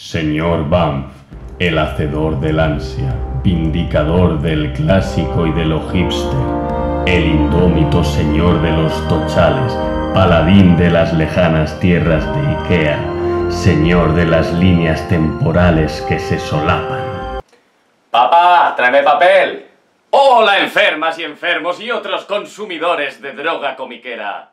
Señor Banff, el hacedor del ansia, vindicador del clásico y de lo hipster, el indómito señor de los tochales, paladín de las lejanas tierras de Ikea, señor de las líneas temporales que se solapan. ¡Papá, tráeme papel! ¡Hola, enfermas y enfermos y otros consumidores de droga comiquera!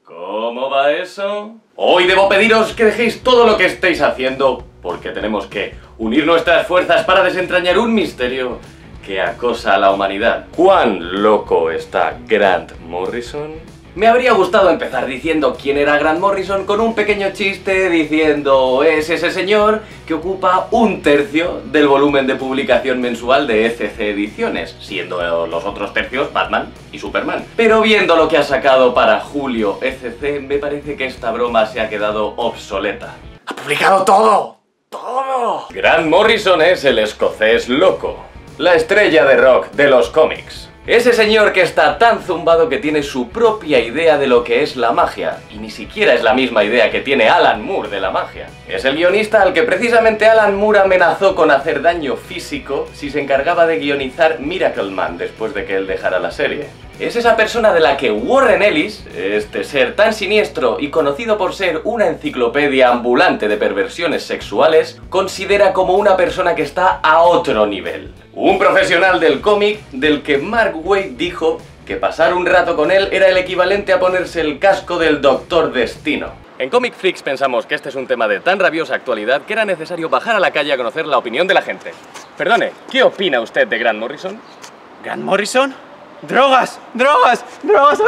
¿Cómo va eso? Hoy debo pediros que dejéis todo lo que estéis haciendo, porque tenemos que unir nuestras fuerzas para desentrañar un misterio que acosa a la humanidad. ¿Cuán loco está Grant Morrison? Me habría gustado empezar diciendo quién era Grant Morrison con un pequeño chiste diciendo es ese señor que ocupa 1/3 del volumen de publicación mensual de ECC Ediciones, siendo los otros tercios Batman y Superman. Pero viendo lo que ha sacado para julio ECC, me parece que esta broma se ha quedado obsoleta. ¡Ha publicado todo! ¡Todo! Grant Morrison es el escocés loco, la estrella de rock de los cómics. Ese señor que está tan zumbado que tiene su propia idea de lo que es la magia, y ni siquiera es la misma idea que tiene Alan Moore de la magia. Es el guionista al que precisamente Alan Moore amenazó con hacer daño físico si se encargaba de guionizar Miracle Man después de que él dejara la serie. Es esa persona de la que Warren Ellis, este ser tan siniestro y conocido por ser una enciclopedia ambulante de perversiones sexuales, considera como una persona que está a otro nivel. Un profesional del cómic del que Mark Waid dijo que pasar un rato con él era el equivalente a ponerse el casco del Doctor Destino. En Comic Freaks pensamos que este es un tema de tan rabiosa actualidad que era necesario bajar a la calle a conocer la opinión de la gente. Perdone, ¿qué opina usted de Grant Morrison? ¿Grant Morrison? ¡Drogas! ¡Drogas! ¡Drogas!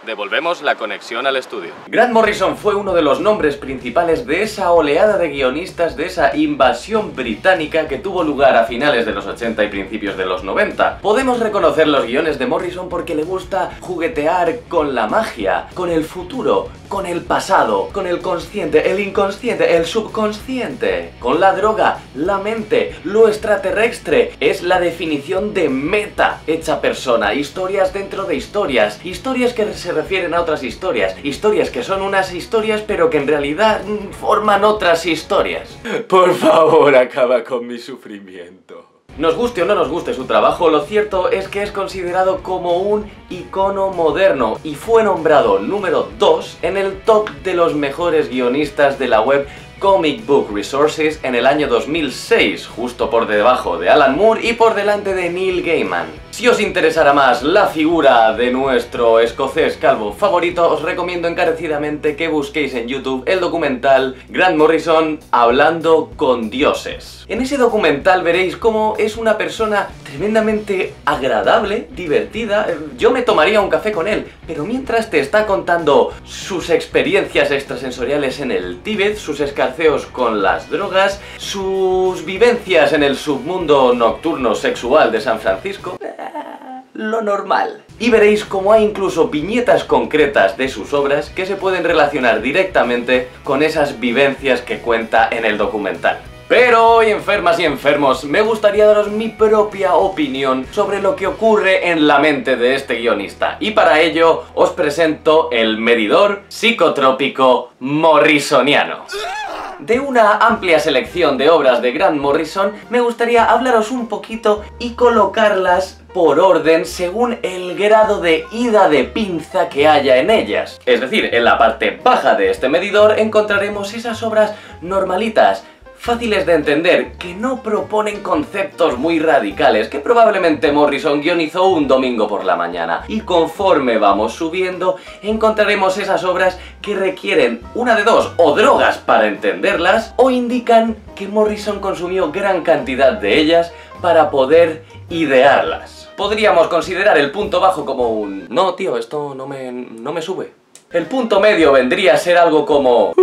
Devolvemos la conexión al estudio. Grant Morrison fue uno de los nombres principales de esa oleada de guionistas, de esa invasión británica que tuvo lugar a finales de los 80 y principios de los 90. Podemos reconocer los guiones de Morrison porque le gusta juguetear con la magia, con el futuro, con el pasado, con el consciente, el inconsciente, el subconsciente, con la droga, la mente, lo extraterrestre. Es la definición de meta hecha persona, historias dentro de historias, historias que se refieren a otras historias, historias que son unas historias pero que en realidad forman otras historias. Por favor, acaba con mi sufrimiento. Nos guste o no nos guste su trabajo, lo cierto es que es considerado como un icono moderno y fue nombrado número 2 en el top de los mejores guionistas de la web Comic Book Resources en el año 2006, justo por debajo de Alan Moore y por delante de Neil Gaiman. Si os interesara más la figura de nuestro escocés calvo favorito, os recomiendo encarecidamente que busquéis en YouTube el documental Grant Morrison hablando con dioses. En ese documental veréis cómo es una persona tremendamente agradable, divertida. Yo me tomaría un café con él, pero mientras te está contando sus experiencias extrasensoriales en el Tíbet, sus escarceos con las drogas, sus vivencias en el submundo nocturno sexual de San Francisco, lo normal. Y veréis cómo hay incluso viñetas concretas de sus obras que se pueden relacionar directamente con esas vivencias que cuenta en el documental. Pero hoy, enfermas y enfermos, me gustaría daros mi propia opinión sobre lo que ocurre en la mente de este guionista. Y para ello os presento el medidor psicotrópico morrisoniano. De una amplia selección de obras de Grant Morrison, me gustaría hablaros un poquito y colocarlas por orden según el grado de ida de pinza que haya en ellas. Es decir, en la parte baja de este medidor encontraremos esas obras normalitas, fáciles de entender, que no proponen conceptos muy radicales, que probablemente Morrison guionizó un domingo por la mañana. Y conforme vamos subiendo, encontraremos esas obras que requieren una de dos, o drogas para entenderlas, o indican que Morrison consumió gran cantidad de ellas para poder idearlas. Podríamos considerar el punto bajo como un... no, tío, esto no me sube. El punto medio vendría a ser algo como...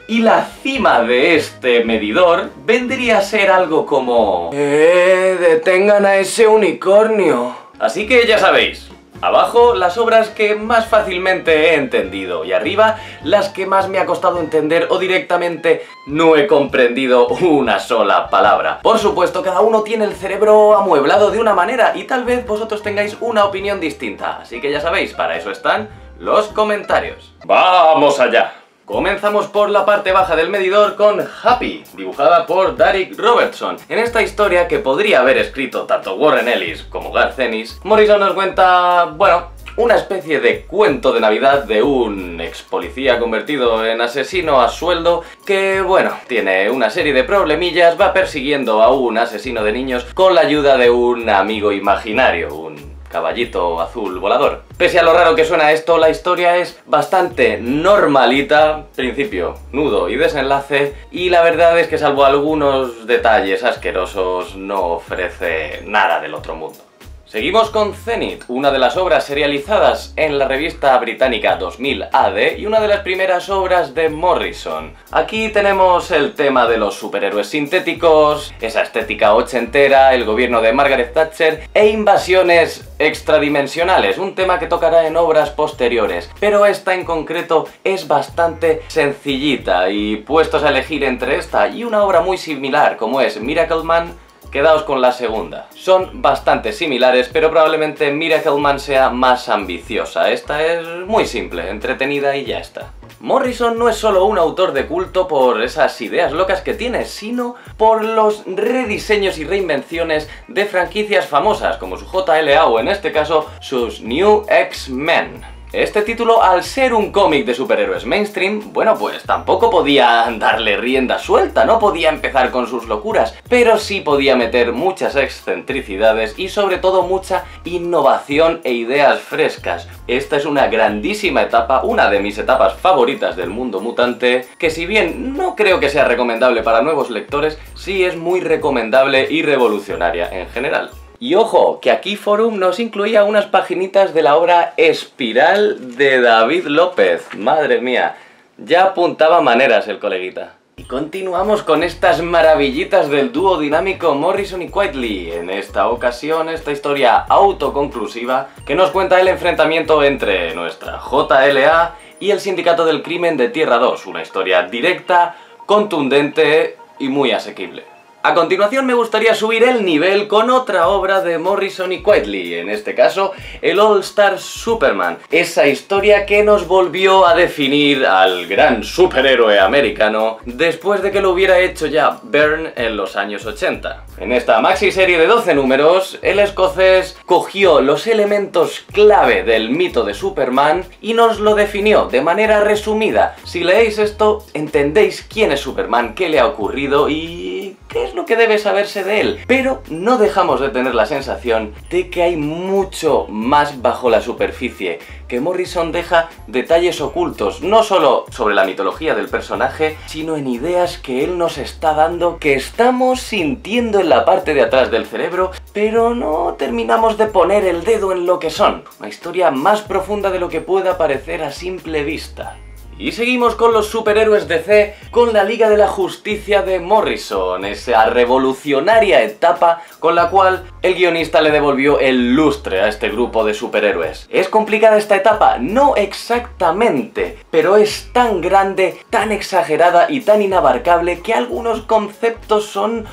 y la cima de este medidor vendría a ser algo como... detengan a ese unicornio. Así que ya sabéis, abajo las obras que más fácilmente he entendido y arriba las que más me ha costado entender o directamente no he comprendido una sola palabra. Por supuesto, cada uno tiene el cerebro amueblado de una manera y tal vez vosotros tengáis una opinión distinta. Así que ya sabéis, para eso están los comentarios. ¡Vamos allá! Comenzamos por la parte baja del medidor con Happy, dibujada por Darick Robertson. En esta historia, que podría haber escrito tanto Warren Ellis como Garth Ennis, Morrison nos cuenta, bueno, una especie de cuento de Navidad de un ex policía convertido en asesino a sueldo que, bueno, tiene una serie de problemillas, va persiguiendo a un asesino de niños con la ayuda de un amigo imaginario, un caballito azul volador. Pese a lo raro que suena esto, la historia es bastante normalita, principio, nudo y desenlace, y la verdad es que salvo algunos detalles asquerosos no ofrece nada del otro mundo. Seguimos con Zenith, una de las obras serializadas en la revista británica 2000 AD y una de las primeras obras de Morrison. Aquí tenemos el tema de los superhéroes sintéticos, esa estética ochentera, el gobierno de Margaret Thatcher e invasiones extradimensionales, un tema que tocará en obras posteriores, pero esta en concreto es bastante sencillita y puestos a elegir entre esta y una obra muy similar como es Miracle Man, quedaos con la segunda. Son bastante similares, pero probablemente Miracle Man sea más ambiciosa. Esta es muy simple, entretenida y ya está. Morrison no es solo un autor de culto por esas ideas locas que tiene, sino por los rediseños y reinvenciones de franquicias famosas, como su JLA o en este caso sus New X-Men. Este título, al ser un cómic de superhéroes mainstream, bueno, pues tampoco podía darle rienda suelta, no podía empezar con sus locuras, pero sí podía meter muchas excentricidades y sobre todo mucha innovación e ideas frescas. Esta es una grandísima etapa, una de mis etapas favoritas del mundo mutante, que si bien no creo que sea recomendable para nuevos lectores, sí es muy recomendable y revolucionaria en general. Y ojo, que aquí Forum nos incluía unas paginitas de la obra Espiral de David López. Madre mía, ya apuntaba maneras el coleguita. Y continuamos con estas maravillitas del dúo dinámico Morrison y Quitely. En esta ocasión, esta historia autoconclusiva que nos cuenta el enfrentamiento entre nuestra JLA y el Sindicato del Crimen de Tierra 2. Una historia directa, contundente y muy asequible. A continuación me gustaría subir el nivel con otra obra de Morrison y Quitely, en este caso el All Star Superman, esa historia que nos volvió a definir al gran superhéroe americano después de que lo hubiera hecho ya Byrne en los años 80. En esta maxi serie de 12 números, el escocés cogió los elementos clave del mito de Superman y nos lo definió de manera resumida. Si leéis esto, entendéis quién es Superman, qué le ha ocurrido y qué es lo que debe saberse de él. Pero no dejamos de tener la sensación de que hay mucho más bajo la superficie, que Morrison deja detalles ocultos, no solo sobre la mitología del personaje, sino en ideas que él nos está dando, que estamos sintiendo en la parte de atrás del cerebro, pero no terminamos de poner el dedo en lo que son. Una historia más profunda de lo que pueda parecer a simple vista. Y seguimos con los superhéroes DC, con la Liga de la Justicia de Morrison, esa revolucionaria etapa con la cual el guionista le devolvió el lustre a este grupo de superhéroes. ¿Es complicada esta etapa? No exactamente, pero es tan grande, tan exagerada y tan inabarcable que algunos conceptos son,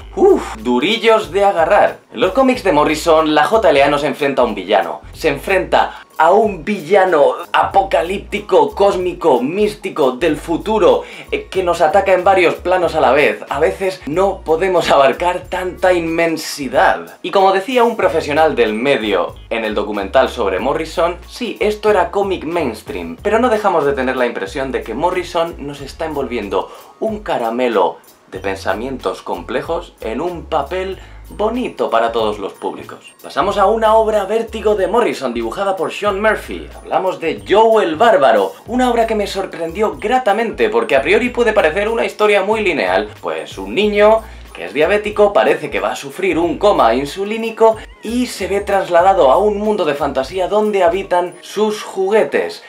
durillos de agarrar. En los cómics de Morrison, la JLA no se enfrenta a un villano, se enfrenta a un villano apocalíptico, cósmico, místico, del futuro, que nos ataca en varios planos a la vez. A veces no podemos abarcar tanta inmensidad. Y como decía un profesional del medio en el documental sobre Morrison, sí, esto era cómic mainstream, pero no dejamos de tener la impresión de que Morrison nos está envolviendo un caramelo de pensamientos complejos en un papel bonito para todos los públicos. Pasamos a una obra Vértigo de Morrison dibujada por Sean Murphy. Hablamos de Joe el Bárbaro, una obra que me sorprendió gratamente porque a priori puede parecer una historia muy lineal, pues un niño que es diabético parece que va a sufrir un coma insulínico y se ve trasladado a un mundo de fantasía donde habitan sus juguetes.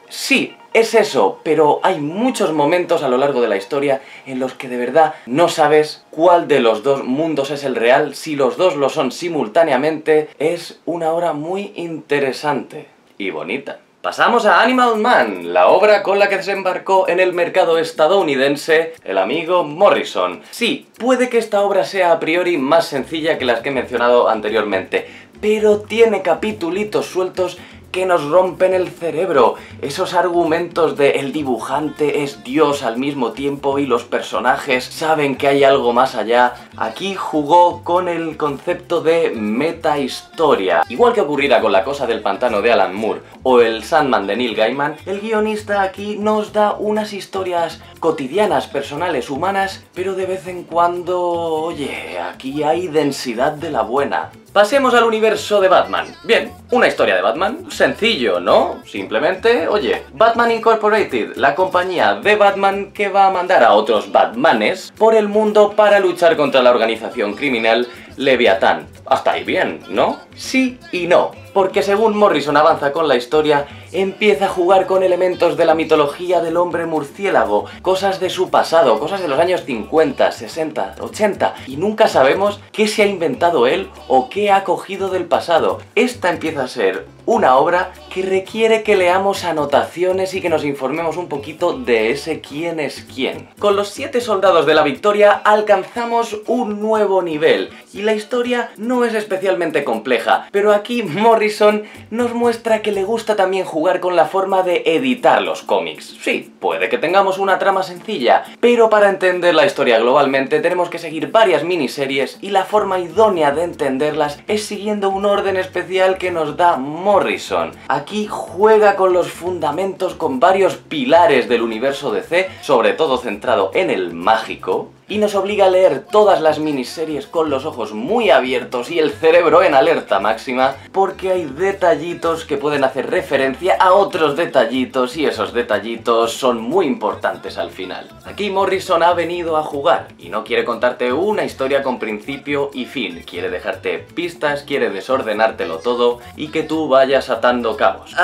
Sí, es eso, pero hay muchos momentos a lo largo de la historia en los que de verdad no sabes cuál de los dos mundos es el real, si los dos lo son simultáneamente. Es una obra muy interesante y bonita. Pasamos a Animal Man, la obra con la que desembarcó en el mercado estadounidense el amigo Morrison. Sí, puede que esta obra sea a priori más sencilla que las que he mencionado anteriormente, pero tiene capitulitos sueltos que nos rompen el cerebro, esos argumentos de el dibujante es Dios al mismo tiempo y los personajes saben que hay algo más allá. Aquí jugó con el concepto de metahistoria. Igual que ocurrirá con La cosa del pantano de Alan Moore o el Sandman de Neil Gaiman, el guionista aquí nos da unas historias cotidianas, personales, humanas, pero de vez en cuando, oye, aquí hay densidad de la buena. Pasemos al universo de Batman. Bien, una historia de Batman, sencillo, ¿no? Simplemente, oye, Batman Incorporated, la compañía de Batman que va a mandar a otros Batmanes por el mundo para luchar contra la organización criminal Leviatán. Hasta ahí bien, ¿no? Sí y no, porque según Morrison avanza con la historia, empieza a jugar con elementos de la mitología del hombre murciélago, cosas de su pasado, cosas de los años 50, 60, 80, y nunca sabemos qué se ha inventado él o qué ha cogido del pasado. Esta empieza a ser una obra que requiere que leamos anotaciones y que nos informemos un poquito de ese quién es quién. Con los 7 soldados de la victoria alcanzamos un nuevo nivel, y la historia no es especialmente compleja, pero aquí Morrison nos muestra que le gusta también jugar con la forma de editar los cómics. Sí, puede que tengamos una trama sencilla, pero para entender la historia globalmente tenemos que seguir varias miniseries y la forma idónea de entenderlas es siguiendo un orden especial que nos da Morrison. Aquí juega con los fundamentos, con varios pilares del universo DC, sobre todo centrado en el mágico, y nos obliga a leer todas las miniseries con los ojos muy abiertos y el cerebro en alerta máxima, porque hay detallitos que pueden hacer referencia a otros detallitos y esos detallitos son muy importantes al final. Aquí Morrison ha venido a jugar y no quiere contarte una historia con principio y fin, quiere dejarte pistas, quiere desordenártelo todo y que tú vayas atando cabos.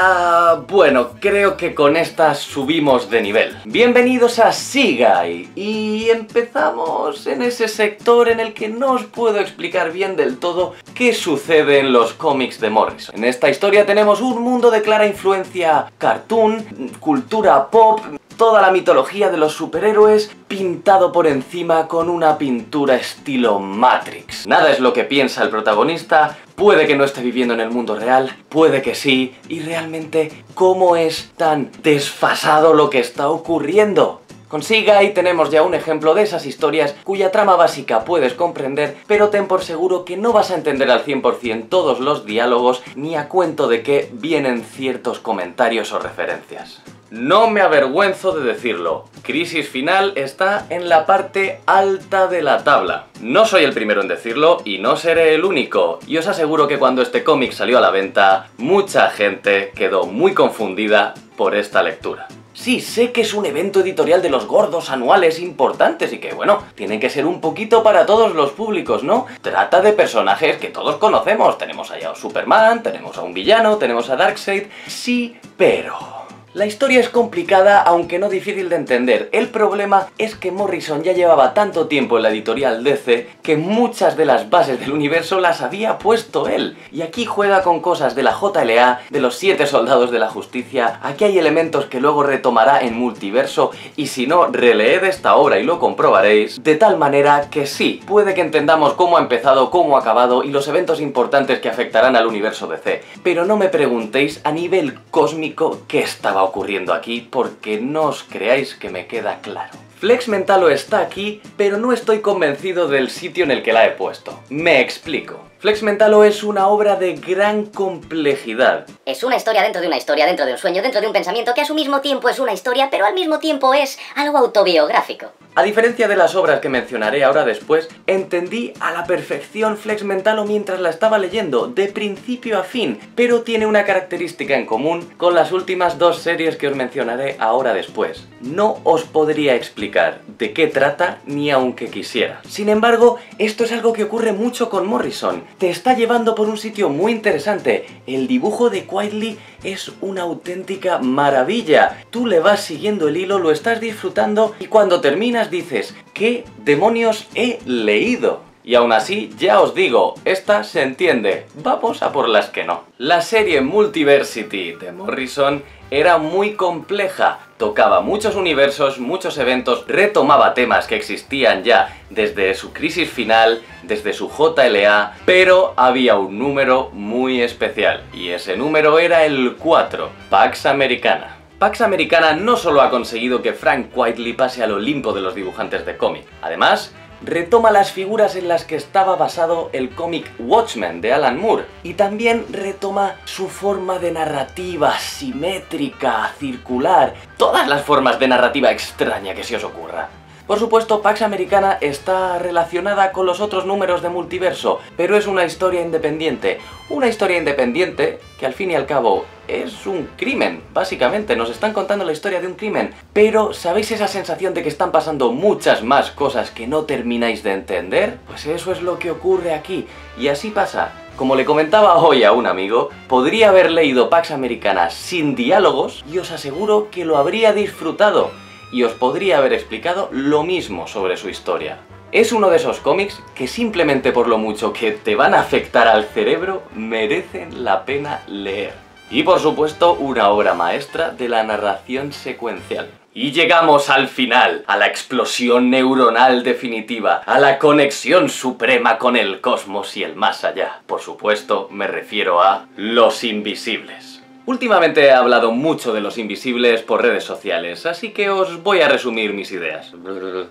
Bueno, creo que con estas subimos de nivel. Bienvenidos a Seaguy y empezamos en ese sector en el que no os puedo explicar bien del todo qué sucede en los cómics de Morrison. En esta historia tenemos un mundo de clara influencia cartoon, cultura pop, toda la mitología de los superhéroes pintado por encima con una pintura estilo Matrix. Nada es lo que piensa el protagonista, puede que no esté viviendo en el mundo real, puede que sí, y realmente, ¿cómo es tan desfasado lo que está ocurriendo? Con Seaguy tenemos ya un ejemplo de esas historias cuya trama básica puedes comprender, pero ten por seguro que no vas a entender al 100% todos los diálogos ni a cuento de qué vienen ciertos comentarios o referencias. No me avergüenzo de decirlo, Crisis Final está en la parte alta de la tabla. No soy el primero en decirlo y no seré el único, y os aseguro que cuando este cómic salió a la venta, mucha gente quedó muy confundida por esta lectura. Sí, sé que es un evento editorial de los gordos anuales importantes y que, bueno, tienen que ser un poquito para todos los públicos, ¿no? Trata de personajes que todos conocemos. Tenemos allá a Superman, tenemos a un villano, tenemos a Darkseid. Sí, pero la historia es complicada, aunque no difícil de entender. El problema es que Morrison ya llevaba tanto tiempo en la editorial DC que muchas de las bases del universo las había puesto él. Y aquí juega con cosas de la JLA, de los 7 soldados de la justicia. Aquí hay elementos que luego retomará en Multiverso, y si no, releed esta obra y lo comprobaréis. De tal manera que sí, puede que entendamos cómo ha empezado, cómo ha acabado y los eventos importantes que afectarán al universo DC. Pero no me preguntéis a nivel cósmico qué estaba ocurriendo aquí, porque no os creáis que me queda claro. Flex Mentalo está aquí, pero no estoy convencido del sitio en el que la he puesto. Me explico. Flex Mentalo es una obra de gran complejidad. Es una historia dentro de una historia, dentro de un sueño, dentro de un pensamiento que a su mismo tiempo es una historia, pero al mismo tiempo es algo autobiográfico. A diferencia de las obras que mencionaré ahora después, entendí a la perfección Flex Mentalo mientras la estaba leyendo, de principio a fin, pero tiene una característica en común con las últimas 2 series que os mencionaré ahora después. No os podría explicar de qué trata ni aunque quisiera. Sin embargo, esto es algo que ocurre mucho con Morrison. Te está llevando por un sitio muy interesante. El dibujo de Quitely es una auténtica maravilla. Tú le vas siguiendo el hilo, lo estás disfrutando y cuando terminas dices, ¿qué demonios he leído? Y aún así, ya os digo, esta se entiende. Vamos a por las que no. La serie Multiversity de Morrison era muy compleja. Tocaba muchos universos, muchos eventos, retomaba temas que existían ya desde su crisis final, desde su JLA, pero había un número muy especial, y ese número era el 4, Pax Americana. Pax Americana no solo ha conseguido que Frank Quitely pase al Olimpo de los dibujantes de cómic, además retoma las figuras en las que estaba basado el cómic Watchmen de Alan Moore, y también retoma su forma de narrativa simétrica, circular, todas las formas de narrativa extraña que se os ocurra. Por supuesto, Pax Americana está relacionada con los otros números de Multiverso, pero es una historia independiente. Una historia independiente que al fin y al cabo es un crimen, básicamente. Nos están contando la historia de un crimen, pero ¿sabéis esa sensación de que están pasando muchas más cosas que no termináis de entender? Pues eso es lo que ocurre aquí, y así pasa. Como le comentaba hoy a un amigo, podría haber leído Pax Americana sin diálogos y os aseguro que lo habría disfrutado. Y os podría haber explicado lo mismo sobre su historia. Es uno de esos cómics que simplemente por lo mucho que te van a afectar al cerebro, merecen la pena leer. Y por supuesto, una obra maestra de la narración secuencial. Y llegamos al final, a la explosión neuronal definitiva, a la conexión suprema con el cosmos y el más allá. Por supuesto, me refiero a Los Invisibles. Últimamente he hablado mucho de Los Invisibles por redes sociales, así que os voy a resumir mis ideas.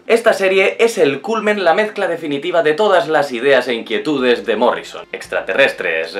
Esta serie es el culmen, la mezcla definitiva de todas las ideas e inquietudes de Morrison. Extraterrestres,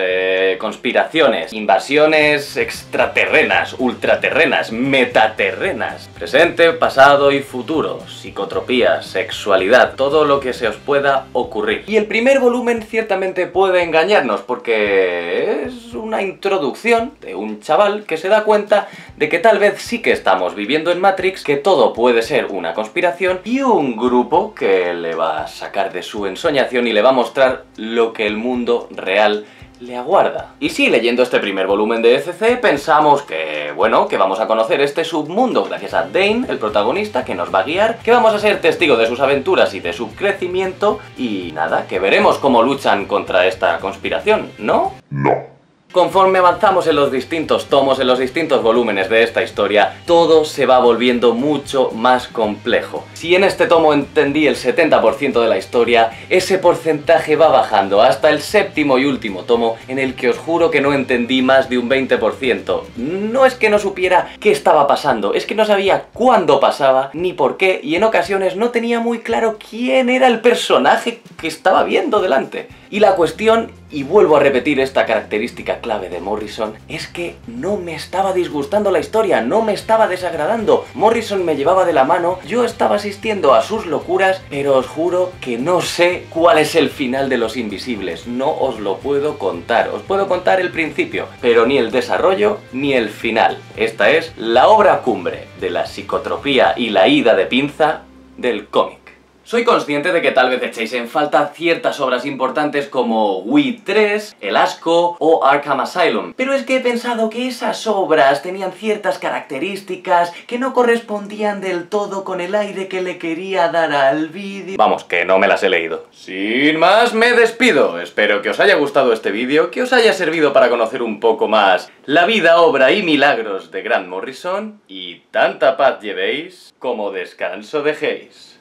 conspiraciones, invasiones extraterrenas, ultraterrenas, metaterrenas, presente, pasado y futuro, psicotropía, sexualidad, todo lo que se os pueda ocurrir. Y el primer volumen ciertamente puede engañarnos porque es una introducción de un chaval que se da cuenta de que tal vez sí que estamos viviendo en Matrix, que todo puede ser una conspiración, y un grupo que le va a sacar de su ensoñación y le va a mostrar lo que el mundo real le aguarda. Y sí, leyendo este primer volumen de ECC pensamos que, bueno, que vamos a conocer este submundo gracias a Dane, el protagonista, que nos va a guiar, que vamos a ser testigos de sus aventuras y de su crecimiento, y nada, que veremos cómo luchan contra esta conspiración, ¿no? No. Conforme avanzamos en los distintos tomos, en los distintos volúmenes de esta historia, todo se va volviendo mucho más complejo. Si en este tomo entendí el 70% de la historia, ese porcentaje va bajando hasta el séptimo y último tomo, en el que os juro que no entendí más de un 20%. No es que no supiera qué estaba pasando, es que no sabía cuándo pasaba, ni por qué, y en ocasiones no tenía muy claro quién era el personaje que estaba viendo delante. Y la cuestión, y vuelvo a repetir esta característica clave de Morrison, es que no me estaba disgustando la historia, no me estaba desagradando. Morrison me llevaba de la mano, yo estaba asistiendo a sus locuras, pero os juro que no sé cuál es el final de Los Invisibles, no os lo puedo contar. Os puedo contar el principio, pero ni el desarrollo ni el final. Esta es la obra cumbre de la psicotropía y la ida de pinza del cómic. Soy consciente de que tal vez echéis en falta ciertas obras importantes como We 3, El Asco o Arkham Asylum, pero es que he pensado que esas obras tenían ciertas características que no correspondían del todo con el aire que le quería dar al vídeo. Vamos, que no me las he leído. Sin más, me despido. Espero que os haya gustado este vídeo, que os haya servido para conocer un poco más la vida, obra y milagros de Grant Morrison, y tanta paz llevéis como descanso dejéis.